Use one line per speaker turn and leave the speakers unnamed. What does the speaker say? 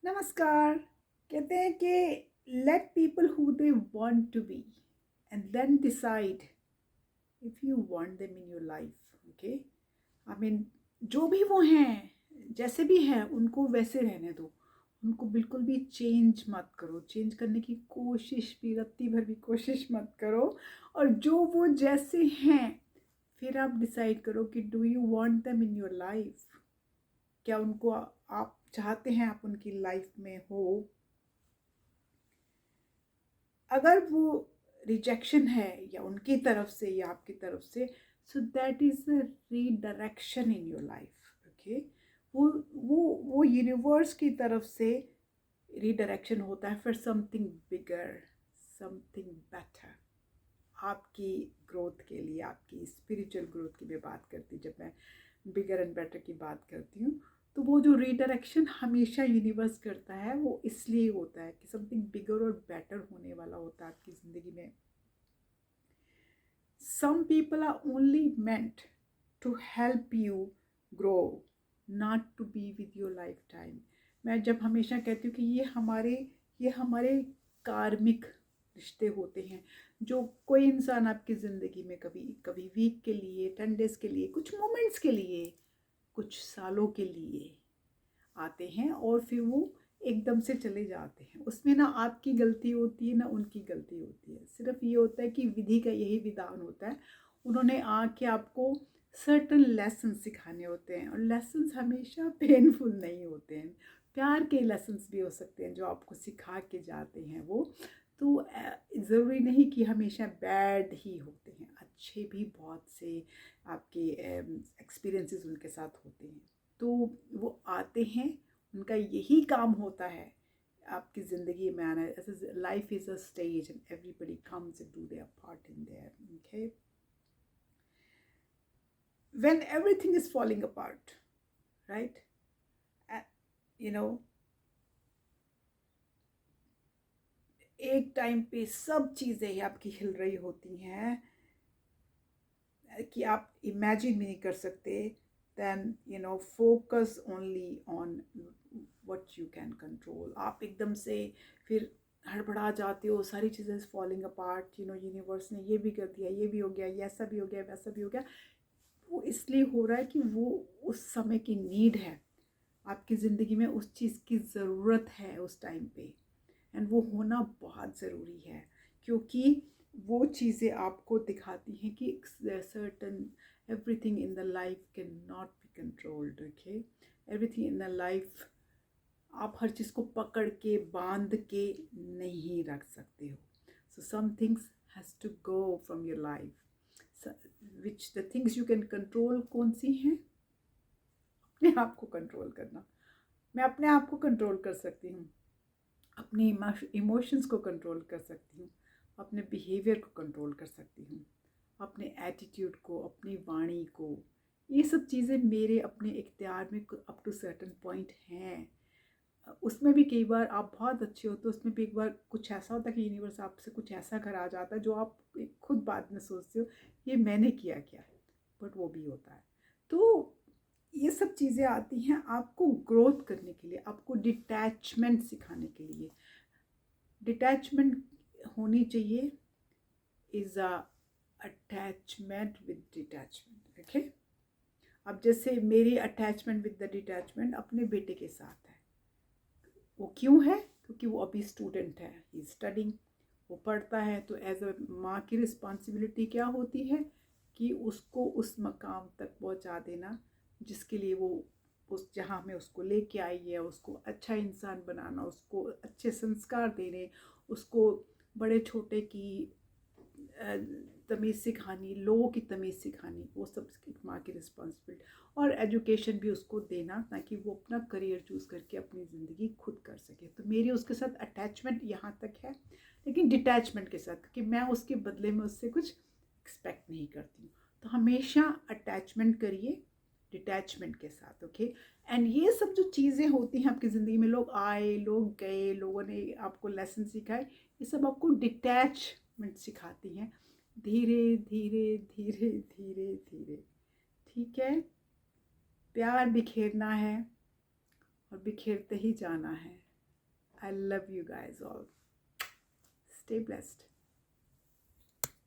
नमस्कार। कहते हैं कि let people who they want to be and then decide if you want them in your life. Okay, I mean जो भी वो हैं, जैसे भी हैं, उनको वैसे रहने दो। उनको बिल्कुल भी चेंज मत करो, चेंज करने की कोशिश भी रत्ती भर भी कोशिश मत करो। और जो वो जैसे हैं, फिर आप डिसाइड करो कि do you want them in your life. क्या उनको आप चाहते हैं आप उनकी लाइफ में हो। अगर वो रिजेक्शन है या उनकी तरफ से या आपकी तरफ से, so that is a redirection in your life. Okay, वो वो यूनिवर्स की तरफ से रीडायरेक्शन होता है for something bigger, something better, आपकी ग्रोथ के लिए, आपकी स्पिरिचुअल ग्रोथ की मैं बात करती हूँ। जब मैं बिगर एंड बेटर की बात करती हूँ, तो वो जो रीडायरेक्शन हमेशा यूनिवर्स करता है, वो इसलिए होता है कि समथिंग बिगर और बेटर होने वाला होता है आपकी ज़िंदगी में। Some people are only meant to help you grow, not to be with your life time. मैं जब हमेशा कहती हूँ कि ये हमारे कार्मिक रिश्ते होते हैं। जो कोई इंसान आपकी ज़िंदगी में कभी कभी वीक के लिए, 10 डेज़ के लिए, कुछ मोमेंट्स के लिए, कुछ सालों के लिए आते हैं और फिर वो एकदम से चले जाते हैं। उसमें ना आपकी गलती होती है ना उनकी गलती होती है। सिर्फ ये होता है कि विधि का यही विधान होता है, उन्होंने आके आपको सर्टन लेसन सिखाने होते हैं। और लेसन्स हमेशा पेनफुल नहीं होते हैं, प्यार के लेसन्स भी हो सकते हैं जो आपको सिखा के जाते हैं वो। तो ज़रूरी नहीं कि हमेशा बैड ही होते हैं, अच्छे भी बहुत से आपके एक्सपीरियंसेस उनके साथ होते हैं। तो वो आते हैं, उनका यही काम होता है आपकी ज़िंदगी में आना। Life is a stage and everybody comes and do their part in their. Okay, when everything is falling apart, right, you know, एक टाइम पे सब चीज़ें ही आपकी हिल रही होती हैं कि आप इमेजिन भी नहीं कर सकते। Then focus only on what you can control. आप एकदम से फिर हड़बड़ा जाते हो, सारी चीज़ें फॉलिंग अपार्ट, यूनिवर्स ने ये भी कर दिया, ये भी हो गया, ये ऐसा भी हो गया, वैसा भी हो गया। वो इसलिए हो रहा है कि वो उस समय की नीड है, आपकी ज़िंदगी में उस चीज़ की ज़रूरत है उस टाइम पे। एंड वो होना बहुत ज़रूरी है, क्योंकि वो चीज़ें आपको दिखाती हैं कि certain everything in the life can not be controlled. Okay, everything in the life आप हर चीज़ को पकड़ के बांध के नहीं रख सकते हो। So some things has to go from your life. Which the things you can control कौन सी हैं? अपने आप को कंट्रोल करना। मैं अपने आप को कंट्रोल कर सकती हूँ, अपने इमोशंस को कंट्रोल कर सकती हूँ, अपने बिहेवियर को कंट्रोल कर सकती हूँ, अपने एटीट्यूड को, अपनी वाणी को। ये सब चीज़ें मेरे अपने इख्तियार में अप टू सर्टन पॉइंट हैं। उसमें भी कई बार आप बहुत अच्छे हो तो उसमें भी एक बार कुछ ऐसा होता है कि यूनिवर्स आपसे कुछ ऐसा करा जाता है जो आप खुद बाद में सोचते हो ये मैंने किया क्या, बट वो भी होता है। तो ये सब चीज़ें आती हैं आपको ग्रोथ करने के लिए, आपको डिटैचमेंट सिखाने के लिए। डिटैचमेंट होनी चाहिए, is a attachment with detachment. Okay, अब जैसे मेरी अटैचमेंट विद द डिटैचमेंट अपने बेटे के साथ है। वो क्यों है? क्योंकि वो अभी स्टूडेंट है, ही स्टडिंग, वो पढ़ता है। तो एज अ माँ की रिस्पॉन्सिबिलिटी क्या होती है कि उसको उस मकाम तक पहुँचा देना जिसके लिए वो उस जहाँ में उसको लेके आई है, उसको अच्छा इंसान बनाना, उसको अच्छे संस्कार देने, उसको बड़े छोटे की तमीज़ सिखानी, लोगों की तमीज़ सिखानी, वो सब एक माँ की रिस्पॉन्सिबिलिटी। और एजुकेशन भी उसको देना ताकि वो अपना करियर चूज़ करके अपनी ज़िंदगी खुद कर सके। तो मेरी उसके साथ अटैचमेंट यहाँ तक है, लेकिन डिटैचमेंट के साथ, क्योंकि मैं उसके बदले में उससे कुछ एक्सपेक्ट नहीं करती हूँ। तो हमेशा अटैचमेंट करिए डिटैचमेंट के साथ। ओके, एंड ये सब जो चीज़ें होती हैं आपकी ज़िंदगी में, लोग आए, लोग गए, लोगों ने आपको लेसन सिखाए, ये सब आपको डिटैचमेंट सिखाती हैं। धीरे धीरे धीरे धीरे धीरे, ठीक है, प्यार बिखेरना है और बिखेरते ही जाना है। I love you guys all. Stay blessed.